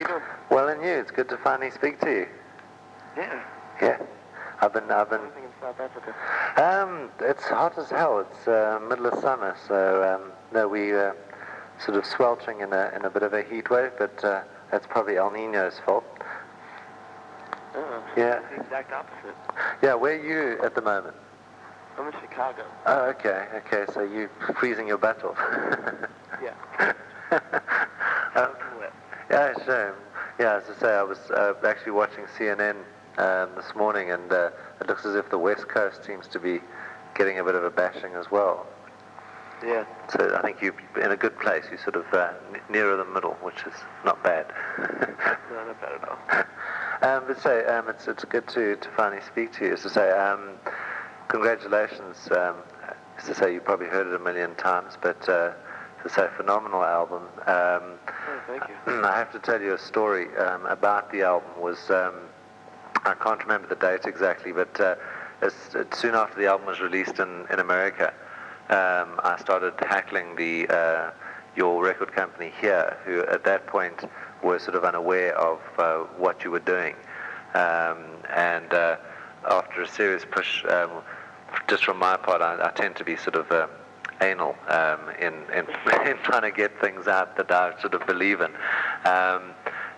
You doing? Well, and you, it's good to finally speak to you. Yeah. Yeah, I've been. Anything in South Africa? It's hot as hell. It's middle of summer, so no, we sort of sweltering in a bit of a heat wave, but that's probably El Nino's fault. Yeah. It's the exact opposite. Yeah, where are you at the moment? I'm in Chicago. Oh, okay, so you freezing your butt off. Yeah. Yeah, sure. Yeah, as I say, I was actually watching CNN this morning, and it looks as if the West Coast seems to be getting a bit of a bashing as well. Yeah. So I think you're in a good place. You're sort of nearer the middle, which is not bad. No, not bad at all. But say, it's good to finally speak to you. As to say, congratulations. As to say, you've probably heard it a million times, but to say, phenomenal album. Thank you. I have to tell you a story about the album. I can't remember the date exactly, but soon after the album was released in America, I started hackling your record company here, who at that point were sort of unaware of what you were doing. And after a serious push, just from my part, I tend to be sort of anal in trying to get things out that I sort of believe in.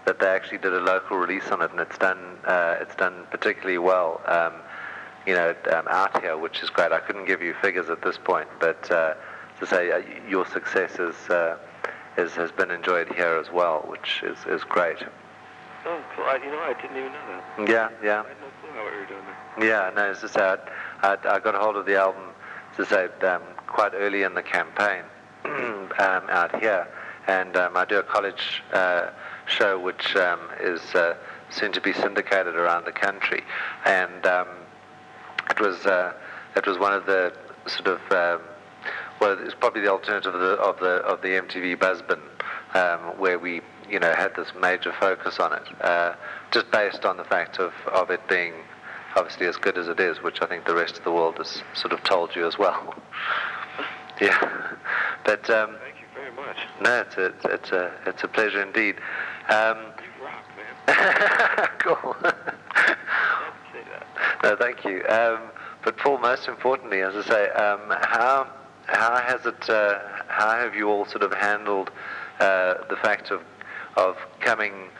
That they actually did a local release on it, and it's done particularly well. Out here, which is great. I couldn't give you figures at this point, but to say your success has been enjoyed here as well, which is great. Oh, cool. I didn't even know that. Yeah. I had no clue how what you were doing there. Yeah, no, it's just I got a hold of the album, to say, quite early in the campaign out here, and I do a college show which is soon to be syndicated around the country, and it was one of the sort of well, it's probably the alternative of the MTV Buzzbin, where we had this major focus on it, just based on the fact of it being obviously as good as it is, which I think the rest of the world has sort of told you as well. Yeah, but thank you very much. No, it's a pleasure indeed. You rock, man. Cool. I have to say that. No, thank you. But Paul, most importantly, as I say, how have you all sort of handled the fact of coming,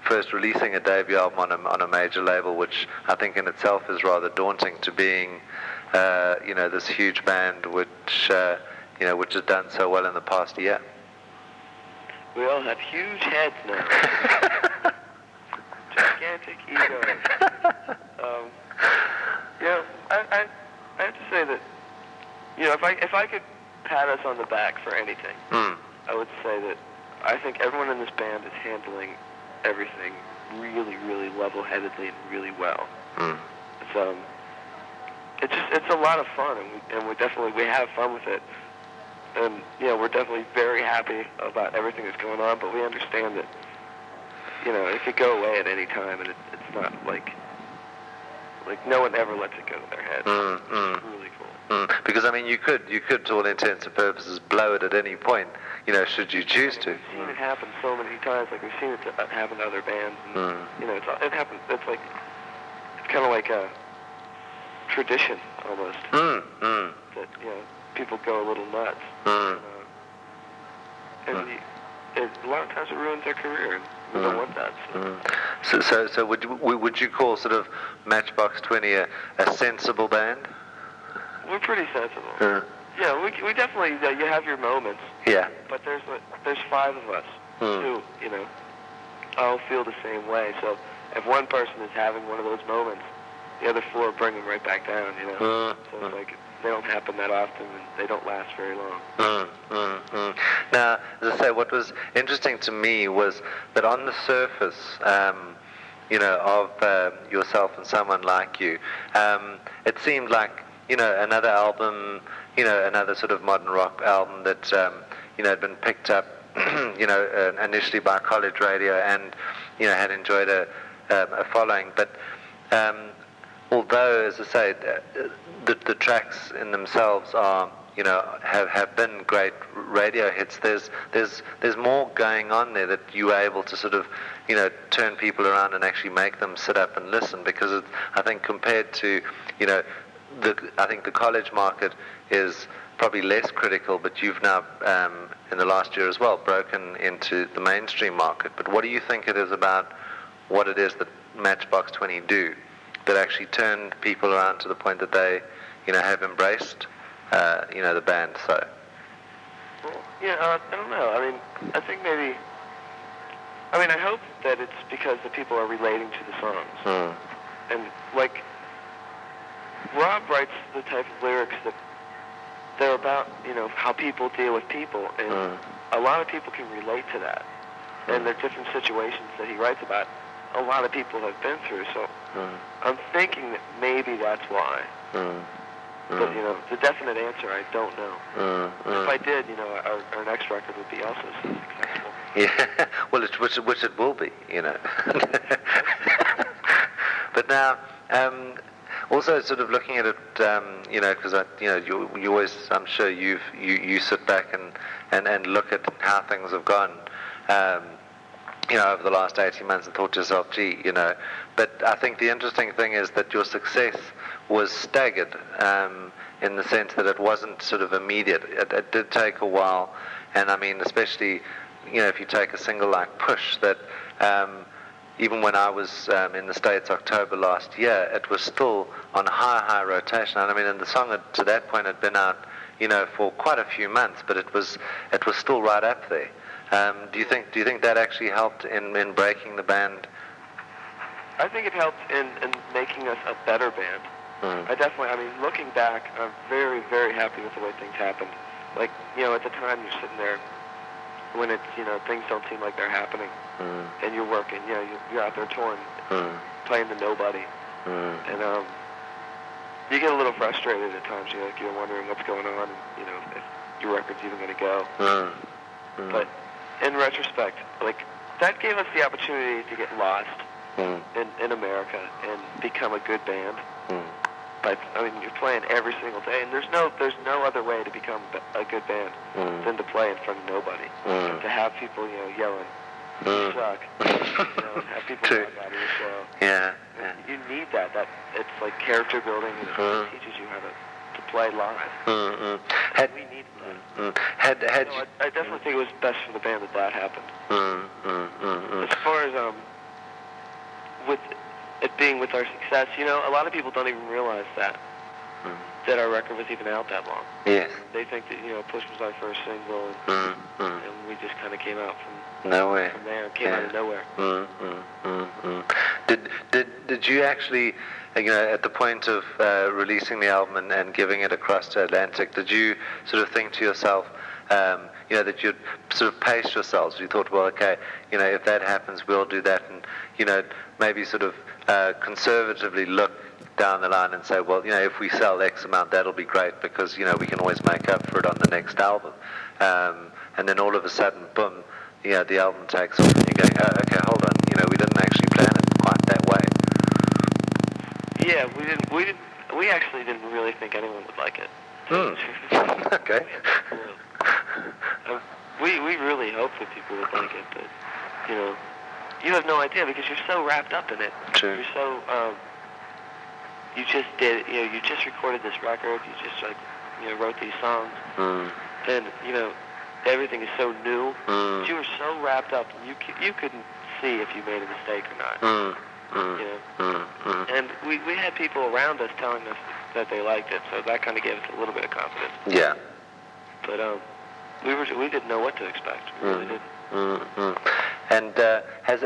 first releasing a debut album on a major label, which I think in itself is rather daunting, to being, this huge band which has done so well in the past year? We all have huge heads now. Gigantic egos. I have to say that, if I could pat us on the back for anything, I would say that I think everyone in this band is handling everything really, really level-headedly and really well. It's a lot of fun, and we have fun with it, and we're definitely very happy about everything that's going on. But we understand that it could go away at any time, and it's not like no one ever lets it go to their head. It's really cool. Because I mean, you could to all intents and purposes blow it at any point, should you choose to. We've seen it happen so many times. Like we've seen it happen to other bands. And, it happens. It's kind of like a tradition almost. That people go a little nuts. And a lot of times it ruins their career. And we don't want that. So would you call sort of Matchbox 20 a sensible band? We're pretty sensible. Yeah, we definitely, you have your moments. Yeah. But there's 5 of us who, all feel the same way. So if one person is having one of those moments, the other 4 bring them right back down, So it's like, they don't happen that often, and they don't last very long. Now, as I say, what was interesting to me was that on the surface, of yourself and someone like you, it seemed like, another album, another sort of modern rock album that, had been picked up, initially by college radio and, had enjoyed a following. But although, as I say, the tracks in themselves are have been great radio hits. There's more going on there that you are able to sort of turn people around and actually make them sit up and listen, because I think compared to I think the college market is probably less critical, but you've now in the last year as well broken into the mainstream market. But what do you think it is about what it is that Matchbox 20 do that actually turned people around to the point that they have embraced the band? So well, I don't know. I mean, I think maybe, I hope that it's because the people are relating to the songs. And like Rob writes the type of lyrics that they're about how people deal with people, and a lot of people can relate to that, and there are different situations that he writes about a lot of people have been through, so I'm thinking that maybe that's why. But the definite answer, I don't know. If I did, our next record would be also so successful. Yeah, well, which it will be, But now, also sort of looking at it, because you always, I'm sure you sit back and look at how things have gone, over the last 18 months, and thought to yourself, gee, But I think the interesting thing is that your success was staggered, in the sense that it wasn't sort of immediate. It did take a while, and I mean, especially, if you take a single like Push, that even when I was in the States October last year, it was still on high rotation. And I mean, and the song to that point had been out, for quite a few months, but it was still right up there. Do you think that actually helped in breaking the band? I think it helped in making us a better band. I mean, looking back, I'm very, very happy with the way things happened. Like, at the time you're sitting there when it's, things don't seem like they're happening, and you're working, you're out there touring, playing to nobody, and you get a little frustrated at times. You're wondering what's going on, and if your record's even going to go. But in retrospect, like, that gave us the opportunity to get lost in America and become a good band. But you're playing every single day, and there's no other way to become a good band than to play in front of nobody. To have people, yelling, "You suck," have people walk out of your show. Yeah. You need that. That it's like character building, and it teaches you how to play live. We need that. I definitely think it was best for the band that happened. As far as with it being with our success, a lot of people don't even realize that our record was even out that long. Yes. They think that Push was our first single, and we just kind of came out from nowhere. From there, came out of nowhere. Did you actually, at the point of releasing the album and giving it across to Atlantic, did you sort of think to yourself, that you'd sort of pace yourselves? You thought, well, okay, if that happens, we'll do that, and maybe sort of conservatively look down the line and say, well, if we sell X amount, that'll be great, because we can always make up for it on the next album. And then all of a sudden, boom, the album takes off, and you're going, oh, okay, hold on, we didn't actually plan it quite that way. Yeah, we actually didn't really think anyone would like it. Okay. We really hoped that people would like it, but you have no idea, because you're so wrapped up in it. True. You're so you just did you just recorded this record. You just wrote these songs, and everything is so new. You were so wrapped up, you couldn't see if you made a mistake or not. And we had people around us telling us that they liked it, so that kind of gave us a little bit of confidence. Yeah. But we didn't know what to expect. We really didn't. And has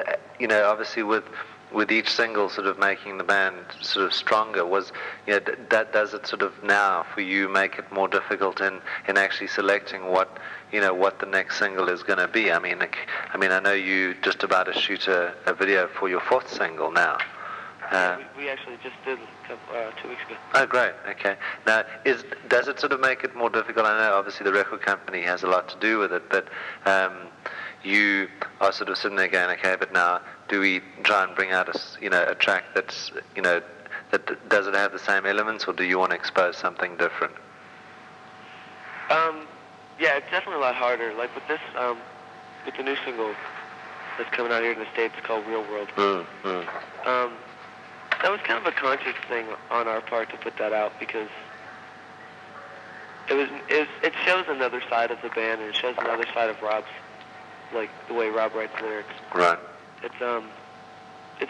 obviously with each single sort of making the band sort of stronger, was that does it sort of now for you make it more difficult in actually selecting what the next single is going to be? I mean I know you just about to shoot a video for your fourth single now. We actually just did 2 weeks ago. Oh, great. Okay. Now, does it sort of make it more difficult? I know obviously the record company has a lot to do with it, but you are sort of sitting there going, okay, but now do we try and bring out a track that's that does it have the same elements, or do you want to expose something different? Yeah, it's definitely a lot harder. Like with this, with the new single that's coming out here in the States called Real World. That was kind of a conscious thing on our part to put that out because it shows another side of the band and it shows another side of Rob's, like the way Rob writes lyrics. Right. It's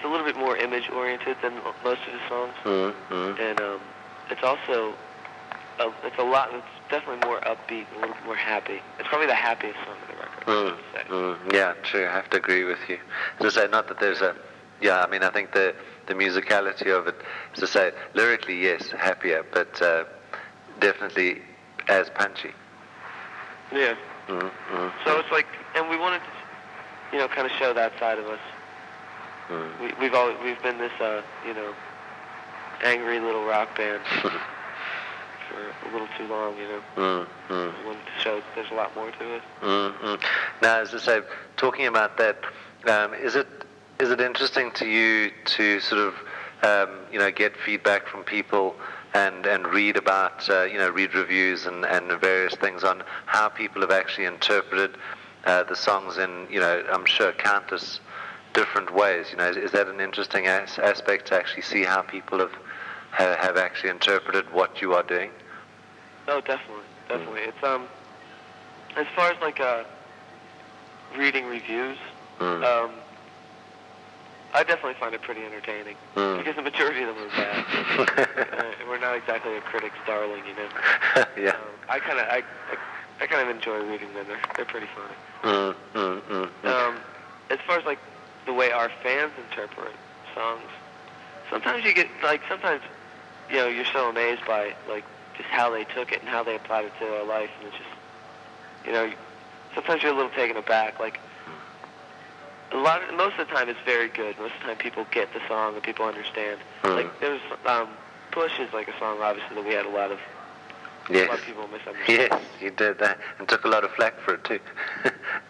a little bit more image oriented than most of his songs, and it's also it's definitely more upbeat, a little bit more happy. It's probably the happiest song on the record. I would say. Yeah, true. I have to agree with you. As I say, not that there's a. Yeah, I mean, I think the musicality of it, as I say, lyrically, yes, happier, but definitely as punchy. Yeah. So it's like, and we wanted to, kind of show that side of us. We've been this, angry little rock band for a little too long, We wanted to show that there's a lot more to it. Now, as I say, talking about that, is it interesting to you to sort of, get feedback from people and read about, read reviews and various things on how people have actually interpreted the songs in, I'm sure countless different ways. Is that an interesting aspect to actually see how people have actually interpreted what you are doing? Oh, definitely. It's as far as like reading reviews, I definitely find it pretty entertaining because the majority of them are bad. We're not exactly a critic's darling, Yeah. I kind of enjoy reading them. They're pretty funny. As far as like the way our fans interpret songs, sometimes you get you're so amazed by like just how they took it and how they applied it to their life, and it's just sometimes you're a little taken aback. Like most of the time it's very good. Most of the time people get the song and people understand. Like there's Push is like a song obviously that we had a lot of people misunderstood. Yes, you did that and took a lot of flack for it too.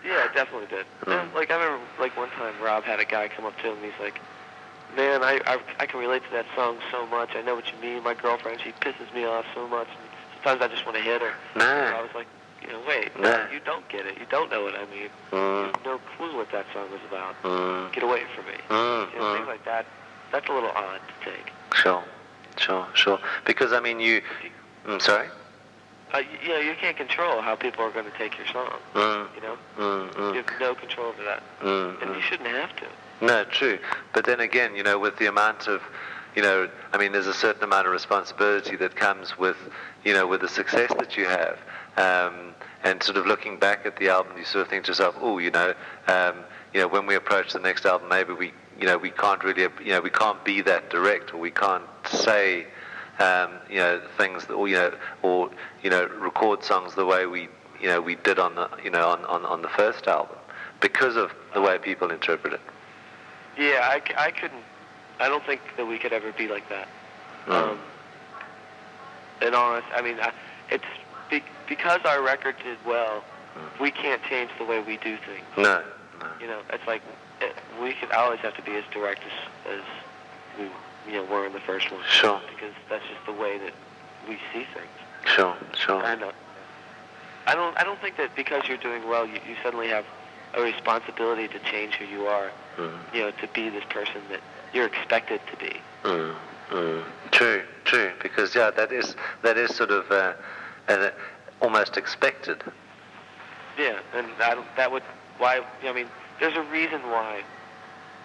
Yeah, definitely did. And, like I remember like one time Rob had a guy come up to him and he's like, "Man, I can relate to that song so much. I know what you mean. My girlfriend, she pisses me off so much. And sometimes I just want to hit her." No. And I was like, wait, no, you don't get it. You don't know what I mean. You have no clue what that song was about. Get away from me. Things like that. That's a little odd to take. Sure. Because I mean, sorry. You can't control how people are going to take your song. You have no control over that, and you shouldn't have to. No, true. But then again, with the amount of, I mean, there's a certain amount of responsibility that comes with, with the success that you have. And sort of looking back at the album, you sort of think to yourself, when we approach the next album, maybe we can't really, we can't be that direct, or we can't say, things that, or record songs the way we did on the, on the first album, because of the way people interpret it. Yeah, I couldn't. I don't think that we could ever be like that. In honest, I mean, it's because our record did well. We can't change the way we do things. No. It's like we could always have to be as direct as we were in the first one. Sure. Because that's just the way that we see things. Sure. And I don't think that because you're doing well, you suddenly have a responsibility to change who you are. To be this person that you're expected to be. True. Because that is sort of almost expected. Yeah, and there's a reason why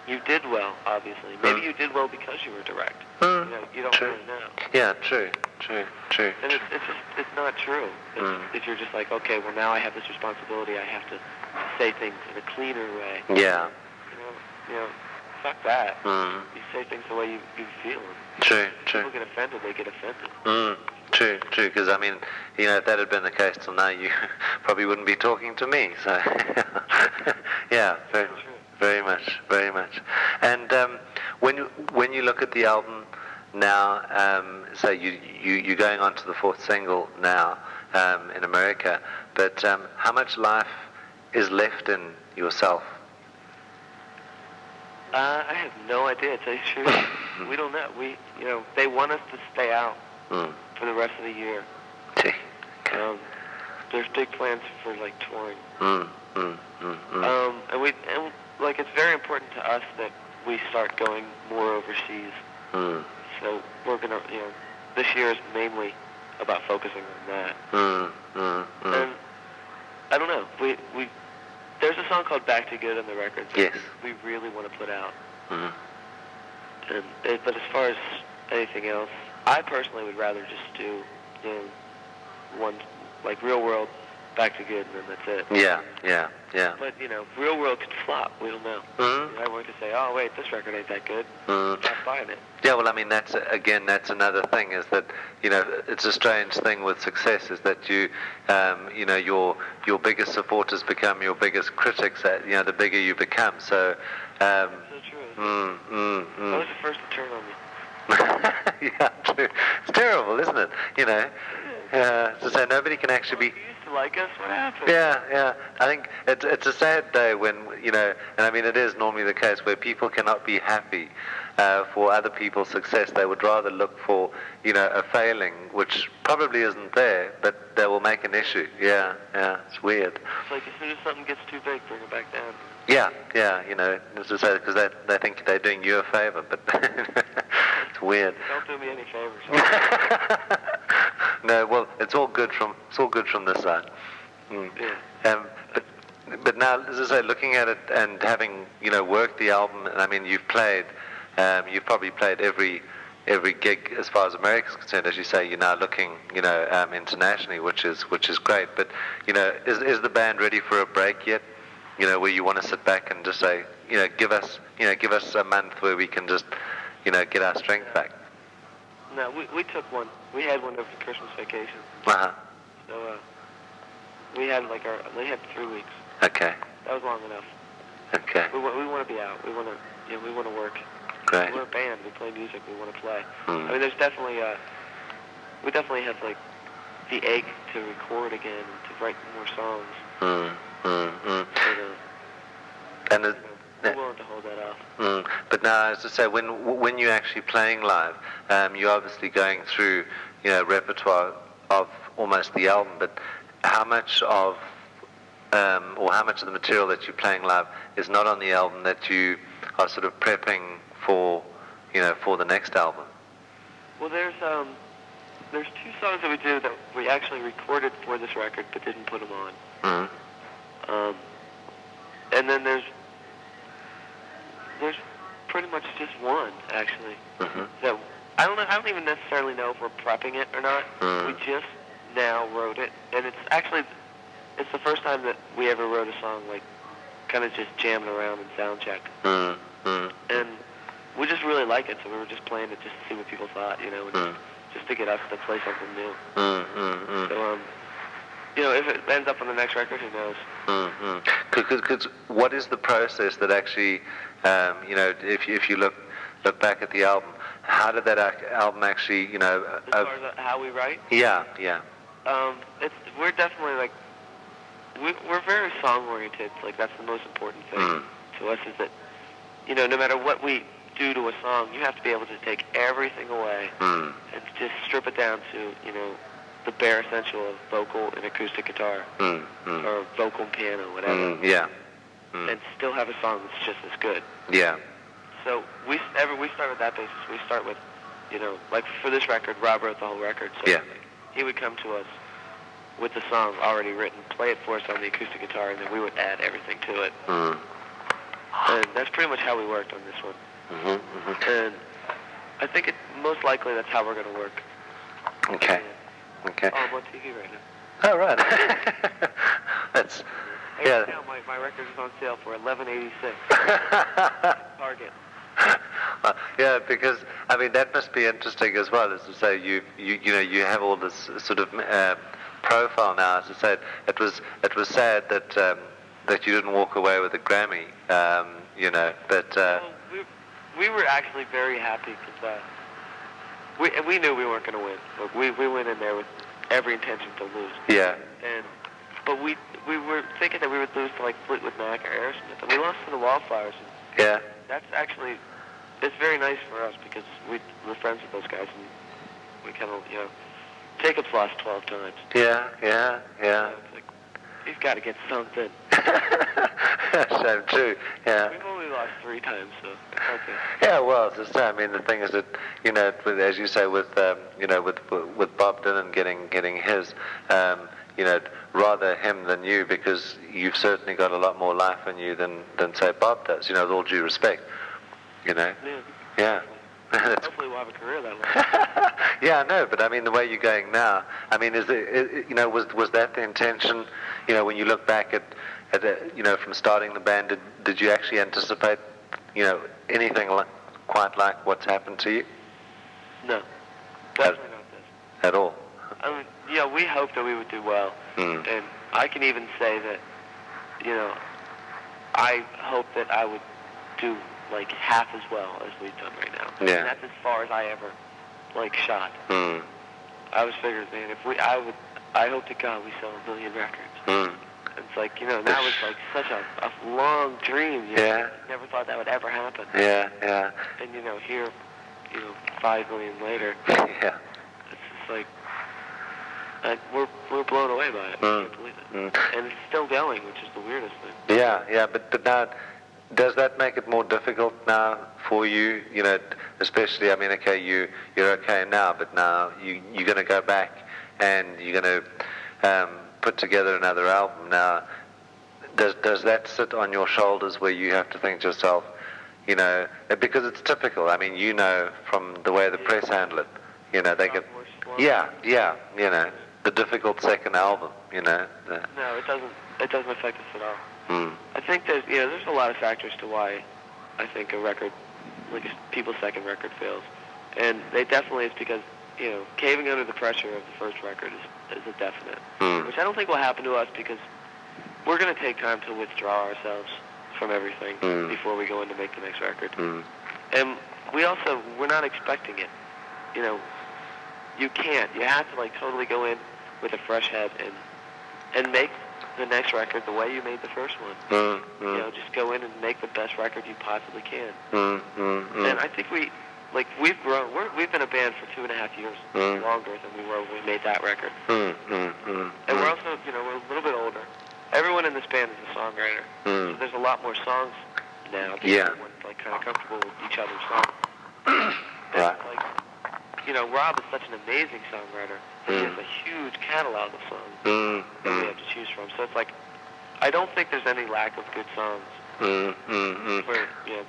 you did well. Obviously, maybe you did well because you were direct. You don't really know. Yeah, true. And it's not true. If you're just like, okay, well now I have this responsibility, I have to say things in a cleaner way. Yeah. Fuck that. You say things the way you feel them. True. People get offended, they get offended. True. Because I mean, if that had been the case till now, you probably wouldn't be talking to me. So, yeah, very much. And when you look at the album now, so you're going on to the fourth single now in America, but how much life is left in yourself? I have no idea, to tell you the truth. We don't know. They want us to stay out for the rest of the year. See. there's big plans for like touring. And like it's very important to us that we start going more overseas. So we're gonna, this year is mainly about focusing on that. And I don't know. We there's a song called "Back to Good" on the record that we really want to put out. But as far as anything else, I personally would rather just do one like Real World, Back to Good, and then that's it. Yeah. But Real World could flop. We don't know. I want to say, oh wait, this record ain't that good. I'm not buying it. Yeah, well, I mean, that's another thing is that it's a strange thing with success is that your biggest supporters become your biggest critics. The bigger you become. So. So true. That was the first to turn on me. Yeah, true. It's terrible, isn't it? To say nobody can actually be. You used to like us. What happened? Yeah. I think it's a sad day when and I mean it is normally the case where people cannot be happy for other people's success. They would rather look for a failing which probably isn't there, but they will make an issue. Yeah. It's weird. It's like as soon as something gets too big, bring it back down. Yeah. As I say, because they think they're doing you a favor, but it's weird. Don't do me any favors. No, well, it's all good from this side. Yeah. But now, as I say, looking at it and having worked the album, and I mean, you've probably played every gig as far as America's concerned. As you say, you're now looking internationally, which is great. But is the band ready for a break yet? Where you want to sit back and just say, give us a month where we can just get our strength back. No, we took one. We had one over the Christmas vacation. So we had they had 3 weeks. Okay. That was long enough. Okay. We want to be out. We want to work. Great. We're a band. We play music. We want to play. I mean, there's definitely we definitely have like the ache to record again and to write more songs. And we're willing to hold that off. But now, as I say, when you're actually playing live, you're obviously going through repertoire of almost the album. But how much of the material that you're playing live is not on the album that you are sort of prepping for the next album? Well, there's 2 songs that we do that we actually recorded for this record but didn't put them on. And then there's pretty much just one actually. That I don't even necessarily know if we're prepping it or not. We just now wrote it, and it's the first time that we ever wrote a song like kind of just jamming around and sound check. And we just really like it, so we were just playing it just to see what people thought, and just to get us to play something new. So if it ends up on the next record, who knows? Because what is the process that actually, if you look back at the album, how did that album actually, as far as how we write? Yeah. We're definitely we're very song oriented. Like that's the most important thing to us is that, no matter what we do to a song, you have to be able to take everything away and just strip it down to, the bare essential of vocal and acoustic guitar, or vocal and piano, whatever. And still have a song that's just as good. Yeah. So we start with that basis. We start with, like for this record, Rob wrote the whole record. So he would come to us with the song already written, play it for us on the acoustic guitar, and then we would add everything to it. And that's pretty much how we worked on this one. And I think most likely that's how we're going to work. Okay. Oh, I'm on TV right now. Oh, right. That's... Right now, my record is on sale for $11.86. Target. Yeah, because I mean that must be interesting as well. As to say, you have all this sort of profile now. As I said, it was sad that you didn't walk away with a Grammy. But we were actually very happy because we knew we weren't going to win. Look, we went in there with every intention to lose. Yeah. But we were thinking that we would lose to like Fleetwood Mac or Aerosmith, and we lost to the Wildflowers. Yeah. That's actually, it's very nice for us because we're friends with those guys, and we kind of, Jacob's lost 12 times. Yeah. It's like, he's got to get something. So true. Yeah. We've only lost 3 times, so it's okay. Yeah, well, it's just, I mean, the thing is that, as you say, with with Bob Dylan getting his, rather him than you, because you've certainly got a lot more life in you than say Bob does. With all due respect. Yeah. Hopefully we'll have a career that long. Yeah, I know, but I mean, the way you're going now, I mean, was that the intention? When you look back at from starting the band, did you actually anticipate, anything quite like what's happened to you? No, definitely not this. At all? I mean, we hoped that we would do well, and I can even say that, I hope that I would do like half as well as we've done right now. Yeah. And that's as far as I ever shot. I was figuring, man, I hope to God we sell 1 million records. It's like, that was like such a long dream. Yeah. I never thought that would ever happen. Yeah. And here, 5 million later. Yeah. It's just like, we're blown away by it. I can't believe it. And it's still going, which is the weirdest thing. Yeah. But now, does that make it more difficult now for you? Especially, I mean, okay, you're okay now, but now you're going to go back and you're going to put together another album. Now, does that sit on your shoulders where you have to think to yourself, because it's typical. I mean, from the way the press handle it, they get, the difficult second album, No, it doesn't. It doesn't affect us at all. I think there's a lot of factors to why I think a record, like people's second record, fails, and they definitely it's because caving under the pressure of the first record is a definite, which I don't think will happen to us because we're going to take time to withdraw ourselves from everything before we go in to make the next record, and we're not expecting it. You can't. You have to totally go in with a fresh head and make the next record the way you made the first one. Just go in and make the best record you possibly can. And I think we've grown. We've been a band for 2.5 years longer than we were when we made that record. And we're also, we're a little bit older. Everyone in this band is a songwriter. So there's a lot more songs now. Everyone's kind of comfortable with each other's songs. Right. Rob is such an amazing songwriter. He has a huge catalog of songs that we have to choose from. So it's I don't think there's any lack of good songs for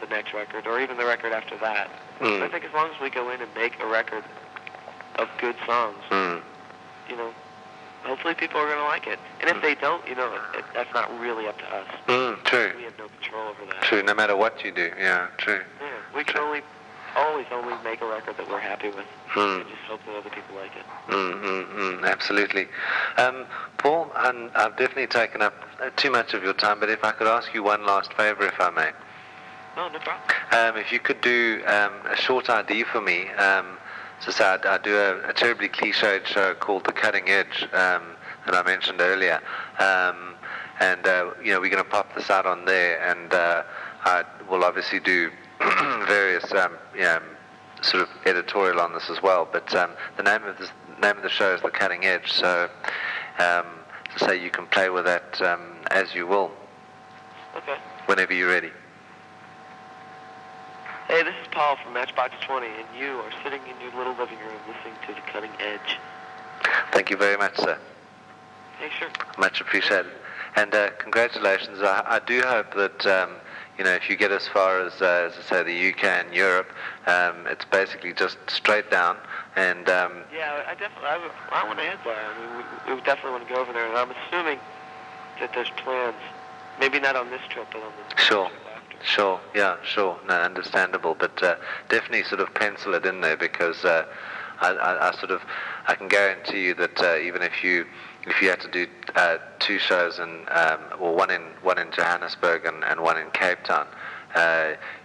the next record or even the record after that. I think as long as we go in and make a record of good songs, hopefully people are going to like it. And if they don't, that's not really up to us. True. We have no control over that. True, no matter what you do. Yeah, true. Yeah, we can always make a record that we're happy with and just hope that other people like it. Absolutely. Paul, I've definitely taken up too much of your time, but if I could ask you one last favor, if I may. No problem. If you could do a short ID for me. So I do a terribly cliched show called The Cutting Edge that I mentioned earlier. And we're going to pop this out on there, and I will obviously do various sort of editorial on this as well. But the name of the show is The Cutting Edge, so you can play with that as you will. Okay. Whenever you're ready. Hey, this is Paul from Matchbox 20, and you are sitting in your little living room listening to The Cutting Edge. Thank you very much, sir. Hey, sure. Much appreciated. And congratulations. I do hope that, if you get as far as I say, the UK and Europe, it's basically just straight down. And yeah, I want to head there. I mean, we definitely want to go over there, and I'm assuming that there's plans, maybe not on this trip, but on the Sure. trip after. Sure, yeah, sure. No, understandable, but definitely sort of pencil it in there because I can guarantee you that even if you had to do 2 shows one in Johannesburg and one in Cape Town,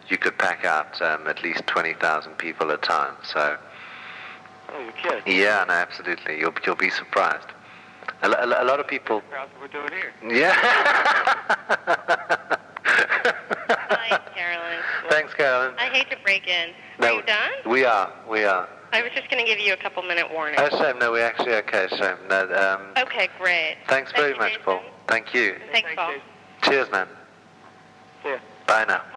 you could pack out at least 20,000 people at a time. So. Oh, you're kidding? Yeah, no, absolutely. You'll be surprised. A lot of people. That's what we're doing here. Yeah. Bye, Carolyn. Thanks, Carolyn. Carolyn. I hate to break in. No, Are you done? We are. I was just going to give you a couple-minute warning. Oh, Sam, no, we're actually okay, Sam. No, Okay, great. Thanks very much, Jason. Paul. Thank you. Thanks, Paul. Jason. Cheers, man. Yeah. Bye now.